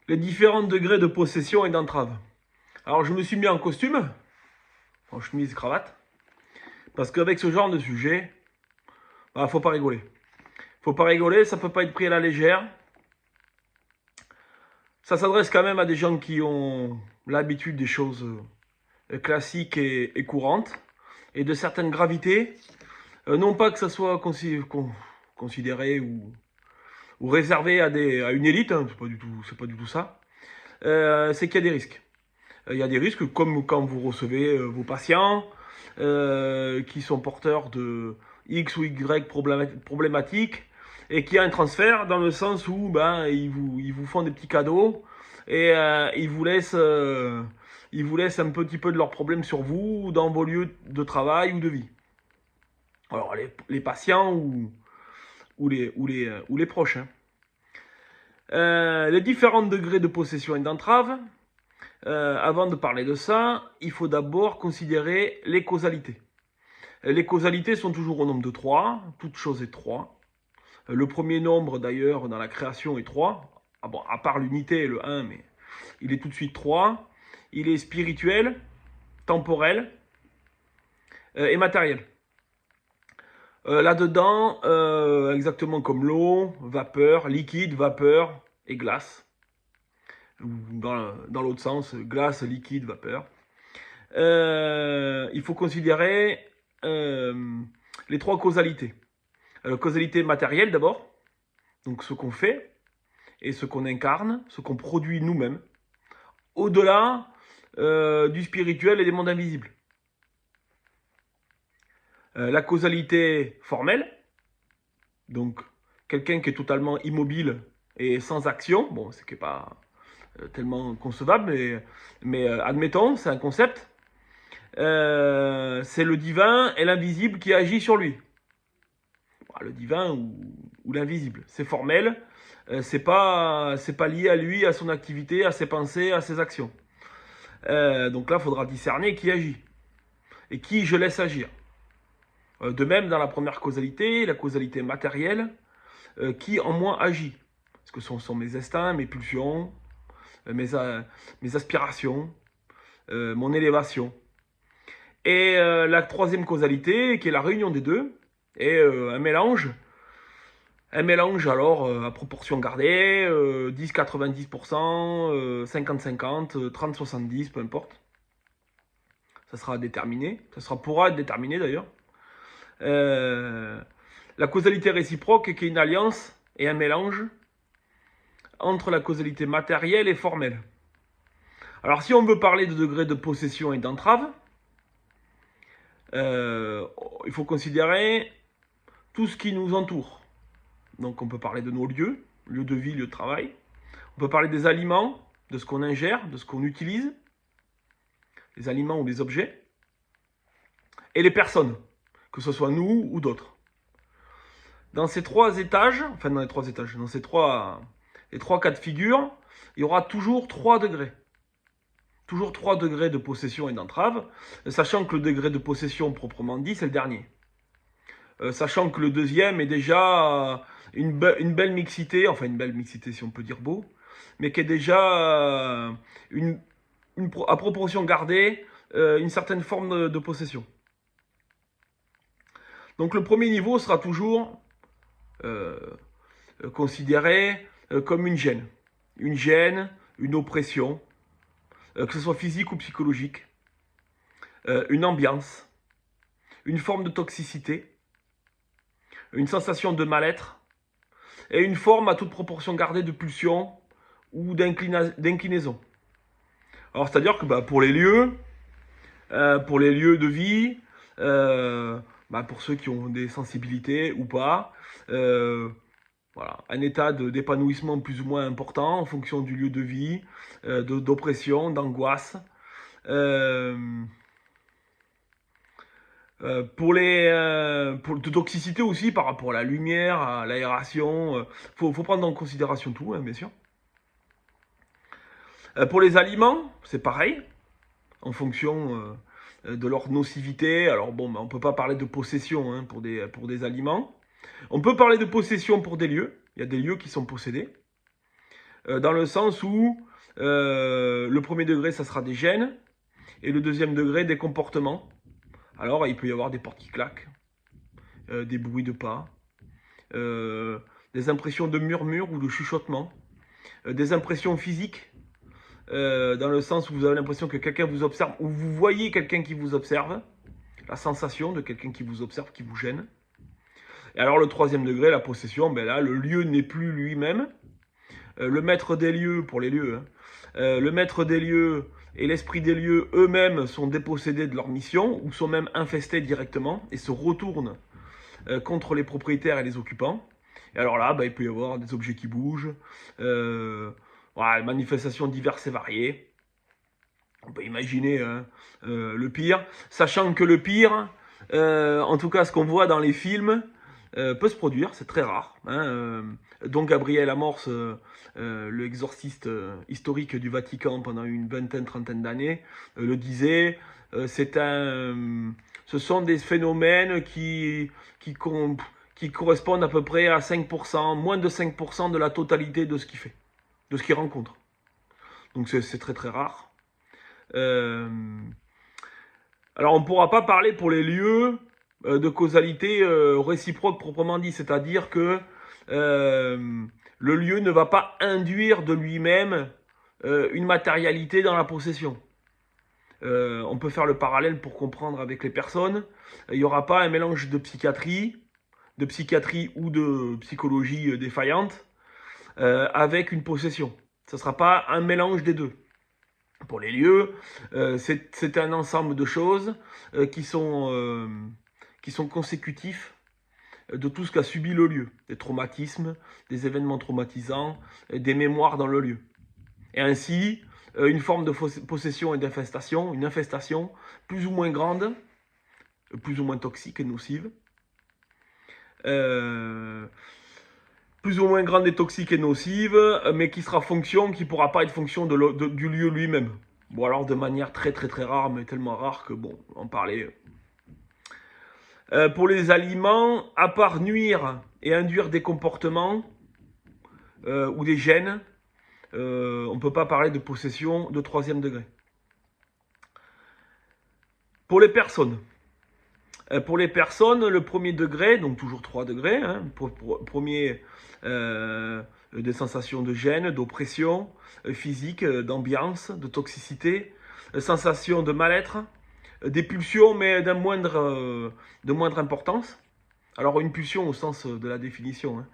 Les différents degrés de possession et d'entrave. Alors je me suis mis en costume, en chemise, cravate, parce qu'avec ce genre de sujet, bah, faut pas rigoler. Faut pas rigoler, ça peut pas être pris à la légère. Ça s'adresse quand même à des gens qui ont l'habitude des choses classiques et courantes, et de certaines gravités. Non pas que ça soit considéré ou réservé à une élite, hein, c'est pas du tout ça. C'est qu'il y a des risques. Il y a des risques comme quand vous recevez vos patients qui sont porteurs de X ou Y problématiques et qui a un transfert dans le sens où ben, ils vous font des petits cadeaux et ils vous laissent un petit peu de leurs problèmes sur vous dans vos lieux de travail ou de vie. Alors les patients ou les proches. Hein. Les différents degrés de possession et d'entrave. Avant de parler de ça, il faut d'abord considérer les causalités. Les causalités sont toujours au nombre de 3, toute chose est 3. Le premier nombre d'ailleurs dans la création est 3, ah bon, à part l'unité et le 1, mais il est tout de suite 3. Il est spirituel, temporel et matériel. Là-dedans, exactement comme l'eau, vapeur, liquide, vapeur et glace. Dans l'autre sens, glace, liquide, vapeur. Il faut considérer les 3 causalités. Causalité matérielle d'abord, donc ce qu'on fait et ce qu'on incarne, ce qu'on produit nous-mêmes, au-delà du spirituel et des mondes invisibles. La causalité formelle, donc quelqu'un qui est totalement immobile et sans action, bon, c'est qui n'est pas tellement concevable, mais admettons, c'est un concept. C'est le divin et l'invisible qui agit sur lui. Le divin ou l'invisible, c'est formel, c'est pas lié à lui, à son activité, à ses pensées, à ses actions. Donc là, il faudra discerner qui agit et qui je laisse agir. De même, dans la première causalité, la causalité matérielle, qui en moi agit. Parce que ce sont mes instincts, mes pulsions, mes aspirations, mon élévation. Et la troisième causalité, qui est la réunion des deux, est un mélange. Un mélange alors à proportion gardée, 10-90%, 50-50, 30-70, peu importe. Ça sera déterminé, pourra être déterminé d'ailleurs. La causalité réciproque qui est une alliance et un mélange entre la causalité matérielle et formelle. Alors si on veut parler de degré de possession et d'entrave, il faut considérer tout ce qui nous entoure. Donc on peut parler de nos lieux, lieux de vie, lieux de travail. On peut parler des aliments, de ce qu'on ingère, de ce qu'on utilise, les aliments ou les objets, et les personnes, que ce soit nous ou d'autres. Dans ces 3 étages, enfin dans les 3 étages, dans les 3 cas de figure, il y aura toujours 3 degrés. Toujours 3 degrés de possession et d'entrave, sachant que le degré de possession proprement dit, c'est le dernier. Sachant que le deuxième est déjà une belle mixité, enfin une belle mixité si on peut dire beau, mais qui est déjà à proportion gardée, une certaine forme de possession. Donc le premier niveau sera toujours considéré comme une gêne, une oppression, que ce soit physique ou psychologique, une ambiance, une forme de toxicité, une sensation de mal-être, et une forme à toute proportion gardée de pulsion ou d'inclinaison. Alors c'est-à-dire que pour les lieux de vie, pour ceux qui ont des sensibilités ou pas, voilà, un état d'épanouissement plus ou moins important en fonction du lieu de vie, d'oppression, d'angoisse. De toxicité aussi par rapport à la lumière, à l'aération. Faut prendre en considération tout, hein, bien sûr. Pour les aliments, c'est pareil, en fonction de leur nocivité. Alors bon, on peut pas parler de possession hein, pour des aliments. On peut parler de possession pour des lieux. Il y a des lieux qui sont possédés. dans le sens où le premier degré, ça sera des gènes, et le deuxième degré, des comportements. Alors, il peut y avoir des portes qui claquent, des bruits de pas, des impressions de murmure ou de chuchotement, des impressions physiques, dans le sens où vous avez l'impression que quelqu'un vous observe, ou vous voyez quelqu'un qui vous observe, la sensation de quelqu'un qui vous observe, qui vous gêne. Et alors le troisième degré, la possession, ben là, le lieu n'est plus lui-même. Le maître des lieux, pour les lieux, hein, le maître des lieux et l'esprit des lieux eux-mêmes sont dépossédés de leur mission, ou sont même infestés directement, et se retournent contre les propriétaires et les occupants. Et alors là, ben, il peut y avoir des objets qui bougent, voilà, manifestations diverses et variées. On peut imaginer le pire, sachant que le pire, en tout cas ce qu'on voit dans les films, peut se produire, c'est très rare. Hein, donc Gabriel Amorce, le exorciste historique du Vatican pendant une vingtaine, trentaine d'années, le disait, ce sont des phénomènes qui correspondent à peu près à 5%, moins de 5% de la totalité de ce qu'il fait, de ce qu'il rencontre. Donc c'est très très rare. Alors on ne pourra pas parler pour les lieux de causalité réciproque proprement dit, c'est-à-dire que le lieu ne va pas induire de lui-même une matérialité dans la possession. On peut faire le parallèle pour comprendre avec les personnes. Il n'y aura pas un mélange de psychiatrie ou de psychologie défaillante avec une possession. Ce ne sera pas un mélange des deux. Pour les lieux, c'est un ensemble de choses qui sont consécutifs de tout ce qu'a subi le lieu. Des traumatismes, des événements traumatisants, des mémoires dans le lieu. Et ainsi, une forme de possession et d'infestation, une infestation plus ou moins grande, plus ou moins toxique et nocive, plus ou moins grande et toxique et nocive, mais qui ne pourra pas être fonction du lieu lui-même. Bon, alors de manière très très très rare, mais tellement rare que bon, en parler. Pour les aliments, à part nuire et induire des comportements ou des gènes, on ne peut pas parler de possession de troisième degré. Pour les personnes, le premier degré, donc toujours 3 degrés, hein, premier des sensations de gêne, d'oppression physique, d'ambiance, de toxicité, sensation de mal-être, des pulsions mais de moindre importance. Alors une pulsion au sens de la définition, hein.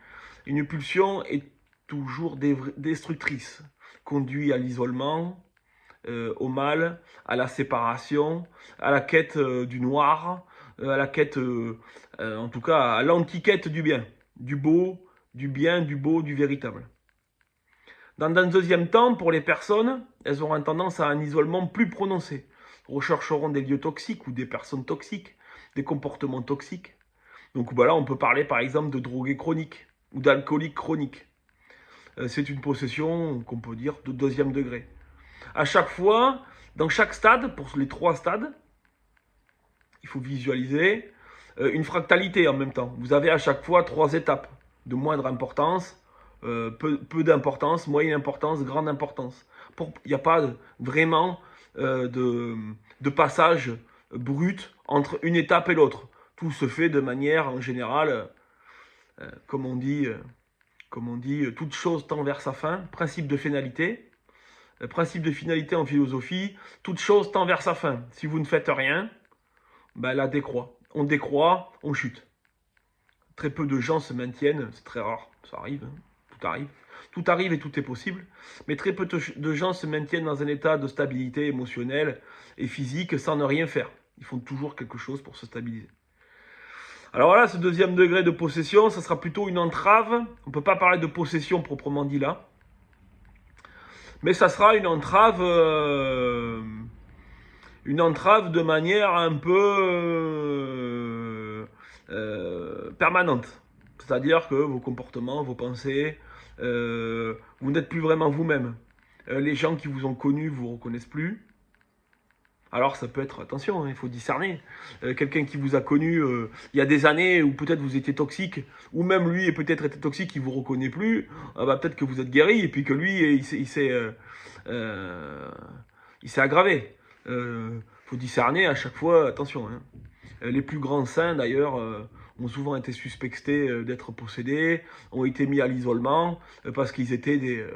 Une pulsion est toujours destructrice, conduit à l'isolement, au mal, à la séparation, à la quête du noir, à la quête, en tout cas à l'antiquête du bien, du beau, du bien, du beau, du véritable. Dans un deuxième temps, pour les personnes, elles auront tendance à un isolement plus prononcé, rechercheront des lieux toxiques ou des personnes toxiques, des comportements toxiques. Donc voilà, on peut parler par exemple de drogués chroniques ou d'alcooliques chroniques. C'est une possession qu'on peut dire de deuxième degré. À chaque fois, dans chaque stade, pour les 3 stades, il faut visualiser une fractalité en même temps. Vous avez à chaque fois 3 étapes de moindre importance, peu d'importance, moyenne importance, grande importance. Il n'y a pas vraiment de passage brut entre une étape et l'autre. Tout se fait de manière, en général, comme on dit, toute chose tend vers sa fin. Principe de finalité. Principe de finalité en philosophie, toute chose tend vers sa fin. Si vous ne faites rien, ben la décroît. On décroît, on chute. Très peu de gens se maintiennent, c'est très rare, ça arrive, hein. Tout arrive. Tout arrive et tout est possible, mais très peu de gens se maintiennent dans un état de stabilité émotionnelle et physique sans ne rien faire. Ils font toujours quelque chose pour se stabiliser. Alors voilà, ce deuxième degré de possession, ça sera plutôt une entrave. On ne peut pas parler de possession proprement dit là. Mais ça sera une entrave de manière un peu permanente. C'est-à-dire que vos comportements, vos pensées, vous n'êtes plus vraiment vous-même. Les gens qui vous ont connu vous reconnaissent plus. Alors ça peut être, attention, hein, il faut discerner. Quelqu'un qui vous a connu il y a des années, où peut-être vous étiez toxique, ou même lui est peut-être été toxique, il vous reconnaît plus, bah, peut-être que vous êtes guéri, et puis que lui, il s'est aggravé. Faut discerner à chaque fois, attention. Hein. Les plus grands saints, d'ailleurs, ont souvent été suspectés d'être possédés, ont été mis à l'isolement, parce qu'ils étaient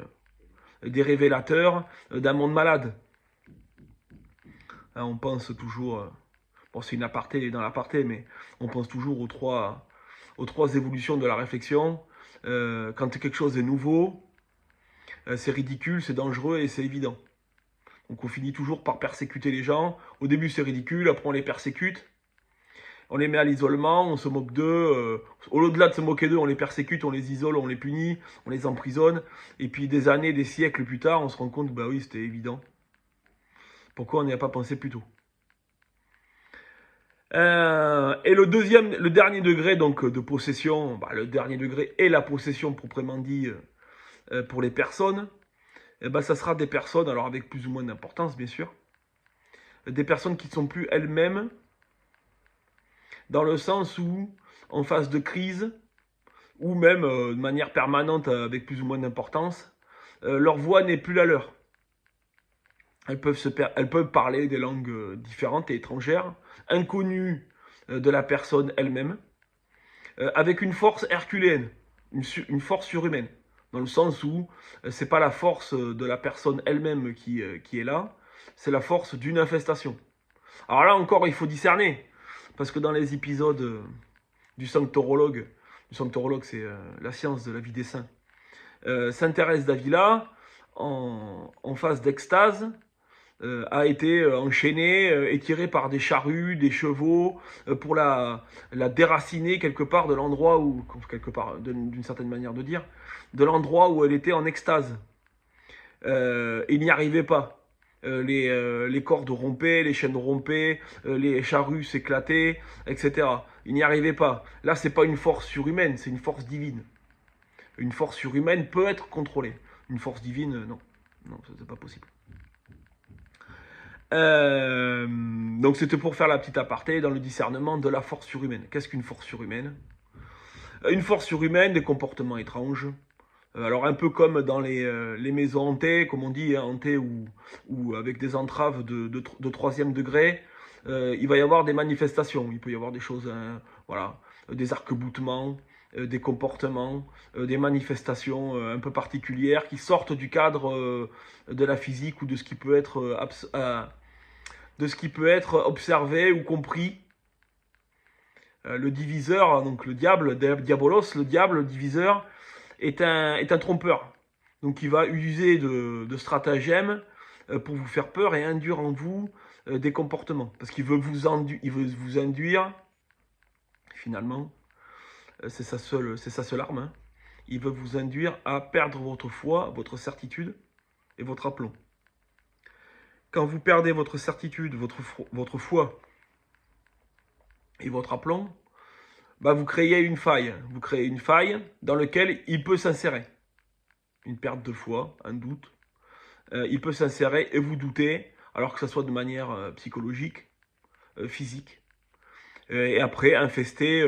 des révélateurs d'un monde malade. Hein, on pense toujours, bon c'est une aparté dans l'aparté, mais on pense toujours aux trois évolutions de la réflexion. Quand quelque chose est nouveau, c'est ridicule, c'est dangereux et c'est évident. Donc on finit toujours par persécuter les gens. Au début c'est ridicule, après on les persécute. On les met à l'isolement, on se moque d'eux. Au-delà de se moquer d'eux, on les persécute, on les isole, on les punit, on les emprisonne. Et puis des années, des siècles plus tard, on se rend compte que bah oui, c'était évident. Pourquoi on n'y a pas pensé plus tôt? Et le dernier degré donc de possession, bah, le dernier degré est la possession proprement dit pour les personnes. Et bah, ça sera des personnes, alors avec plus ou moins d'importance bien sûr, des personnes qui ne sont plus elles-mêmes, dans le sens où, en phase de crise, ou même de manière permanente avec plus ou moins d'importance, leur voix n'est plus la leur. Elles peuvent parler des langues différentes et étrangères, inconnues de la personne elle-même, avec une force herculéenne, une force surhumaine, dans le sens où c'est pas la force de la personne elle-même qui est là, c'est la force d'une infestation. Alors là encore, il faut discerner, parce que dans les épisodes du sanctorologue c'est la science de la vie des saints, Sainte Thérèse d'Avila, en phase d'extase, a été enchaînée, étirée par des charrues, des chevaux, pour la déraciner quelque part de l'endroit où, quelque part, d'une certaine manière de dire, de l'endroit où elle était en extase. Il n'y arrivait pas. Les cordes rompaient, les chaînes rompaient, les charrues s'éclataient, etc. Il n'y arrivait pas. Là, c'est pas une force surhumaine, c'est une force divine. Une force surhumaine peut être contrôlée. Une force divine, non. Non, ça c'est pas possible. Donc c'était pour faire la petite aparté dans le discernement de la force surhumaine. Qu'est-ce qu'une force surhumaine? Une force surhumaine, des comportements étranges. Alors un peu comme dans les maisons hantées, comme on dit, hein, hantées ou avec des entraves de troisième degré, il va y avoir des manifestations. Il peut y avoir des choses, voilà, des arc-boutements, des comportements, des manifestations un peu particulières qui sortent du cadre de la physique ou de ce qui peut être observé ou compris. Le diviseur, donc le diable, diabolos, le diable, le diviseur, est un trompeur. Donc il va user de stratagèmes pour vous faire peur et induire en vous des comportements. Parce qu'il veut vous induire, finalement, c'est sa seule arme, hein. Il veut vous induire à perdre votre foi, votre certitude et votre aplomb. Quand vous perdez votre certitude, votre foi et votre aplomb, bah vous créez une faille. Vous créez une faille dans laquelle il peut s'insérer. Une perte de foi, un doute. Il peut s'insérer et vous douter, alors que ce soit de manière psychologique, physique. Et après, infester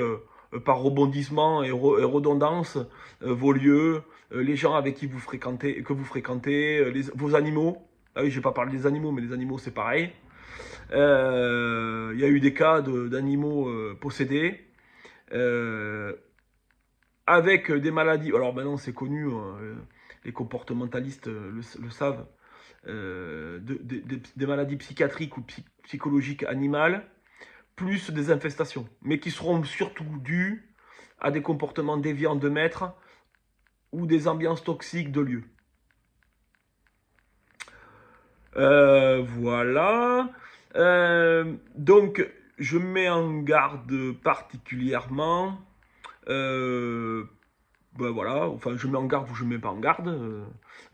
par rebondissement et redondance vos lieux, les gens avec qui vous fréquentez, vos animaux. Ah oui, je vais pas parler des animaux, mais les animaux c'est pareil. Il y a eu des cas d'animaux possédés avec des maladies. Alors maintenant c'est connu, les comportementalistes le savent, des maladies psychiatriques ou psychologiques animales, plus des infestations, mais qui seront surtout dues à des comportements déviants de maîtres ou des ambiances toxiques de lieux. Voilà. Donc, je mets en garde particulièrement. Ben voilà, enfin, je mets en garde ou je ne mets pas en garde.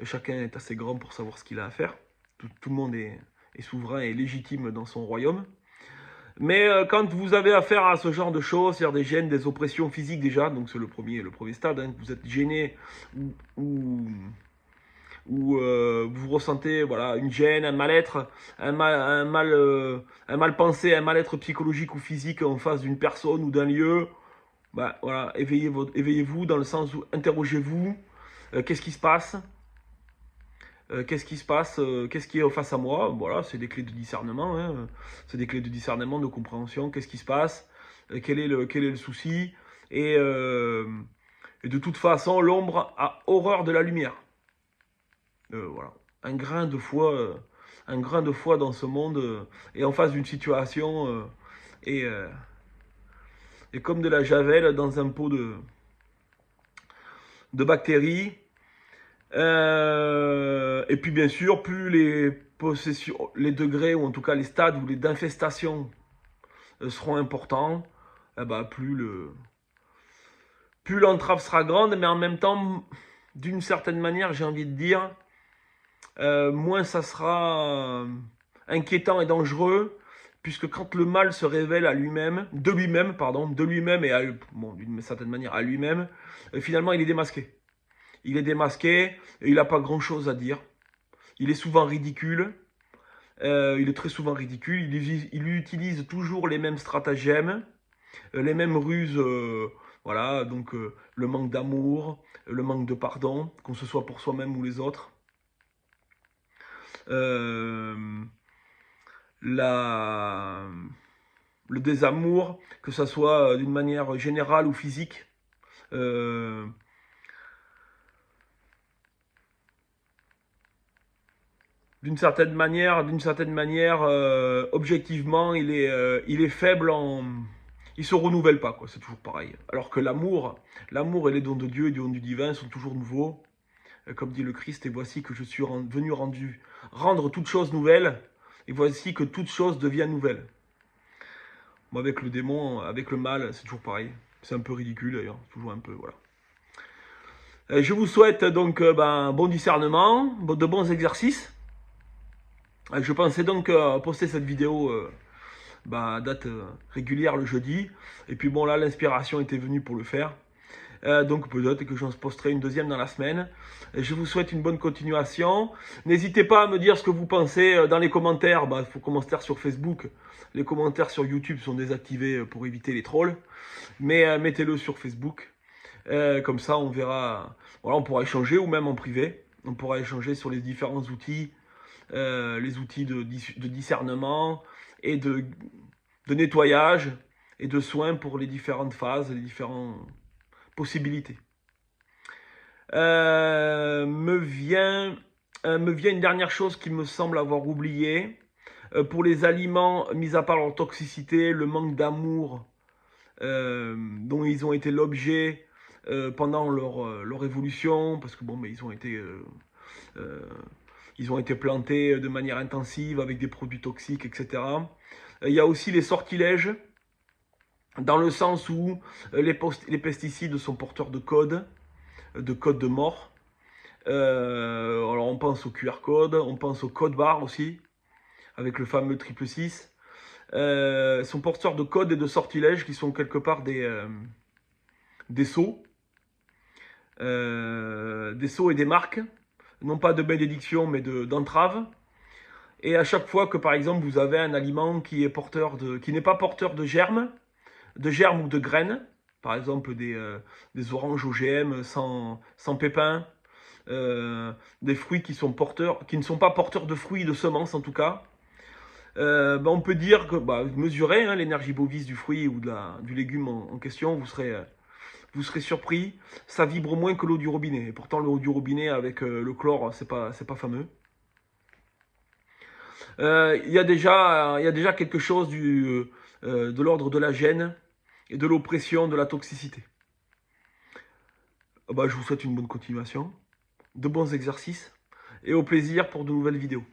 Chacun est assez grand pour savoir ce qu'il a à faire. Tout le monde est souverain et légitime dans son royaume. Mais quand vous avez affaire à ce genre de choses, c'est-à-dire des gènes, des oppressions physiques déjà, donc c'est le premier stade, hein, vous êtes gêné ou où vous ressentez voilà, une gêne, un mal-être, un mal pensé, un mal-être psychologique ou physique en face d'une personne ou d'un lieu, bah, voilà, éveillez-vous dans le sens où interrogez-vous, qu'est-ce qui se passe, qu'est-ce qui se passe, qu'est-ce qui est face à moi, voilà, c'est des clés de discernement, hein, c'est des clés de discernement, de compréhension, qu'est-ce qui se passe, quel est le souci, et, euh, et de toute façon, l'ombre a horreur de la lumière. Voilà, un grain de foi dans ce monde et en face d'une situation et, euh, et comme de la javel dans un pot de bactéries. Et puis bien sûr, plus les possessions, les degrés ou en tout cas les stades où les d'infestation seront importants, plus l'entrave sera grande, mais en même temps, d'une certaine manière, j'ai envie de dire, moins ça sera inquiétant et dangereux, puisque quand le mal se révèle à lui-même, de lui-même et d'une certaine manière à lui-même, finalement il est démasqué. Il est démasqué et il n'a pas grand-chose à dire. Il est souvent ridicule. Il est très souvent ridicule. Il utilise toujours les mêmes stratagèmes, les mêmes ruses. Voilà, donc le manque d'amour, le manque de pardon, qu'on se soit pour soi-même ou les autres. Le désamour, que ça soit d'une manière générale ou physique. D'une certaine manière, objectivement, il est faible il se renouvelle pas, quoi. C'est toujours pareil. Alors que l'amour et les dons de Dieu et du don du divin sont toujours nouveaux. Comme dit le Christ, et voici que je suis venu rendre toutes choses nouvelles, et voici que toute chose devient nouvelle. Moi, avec le démon, avec le mal, c'est toujours pareil. C'est un peu ridicule d'ailleurs, toujours un peu, voilà. Je vous souhaite donc bon discernement, de bons exercices. Je pensais donc poster cette vidéo à date régulière le jeudi. Et puis bon là, l'inspiration était venue pour le faire. Donc peut-être que j'en posterai une deuxième dans la semaine. Je vous souhaite une bonne continuation. N'hésitez pas à me dire ce que vous pensez dans les commentaires. Il faut commenter sur Facebook. Les commentaires sur YouTube sont désactivés pour éviter les trolls. Mais mettez-le sur Facebook. Comme ça, on verra. Voilà, on pourra échanger ou même en privé. On pourra échanger sur les différents outils. Les outils de discernement et de nettoyage et de soins pour les différentes phases, les différentes possibilités. Me vient une dernière chose qui me semble avoir oublié. Pour les aliments, mis à part leur toxicité, le manque d'amour dont ils ont été l'objet pendant leur évolution, parce que ils ont été plantés de manière intensive avec des produits toxiques, etc. Il y a aussi les sortilèges, dans le sens où les pesticides sont porteurs de codes de mort. Alors on pense au QR code, on pense au code barre aussi, avec le fameux 666. Sont porteurs de codes et de sortilèges qui sont quelque part des sceaux. Des sceaux et des marques, non pas de bénédiction mais d'entrave. Et à chaque fois que par exemple vous avez un aliment qui n'est pas porteur de germes ou de graines, par exemple des oranges OGM sans pépins, des fruits qui ne sont pas porteurs de fruits, de semences en tout cas, on peut dire que mesurez l'énergie bovise du fruit ou du légume en question, vous serez surpris, ça vibre moins que l'eau du robinet. Et pourtant l'eau du robinet avec le chlore, c'est pas fameux. Il y a déjà quelque chose de l'ordre de la gêne et de l'oppression, de la toxicité. Je vous souhaite une bonne continuation, de bons exercices et au plaisir pour de nouvelles vidéos.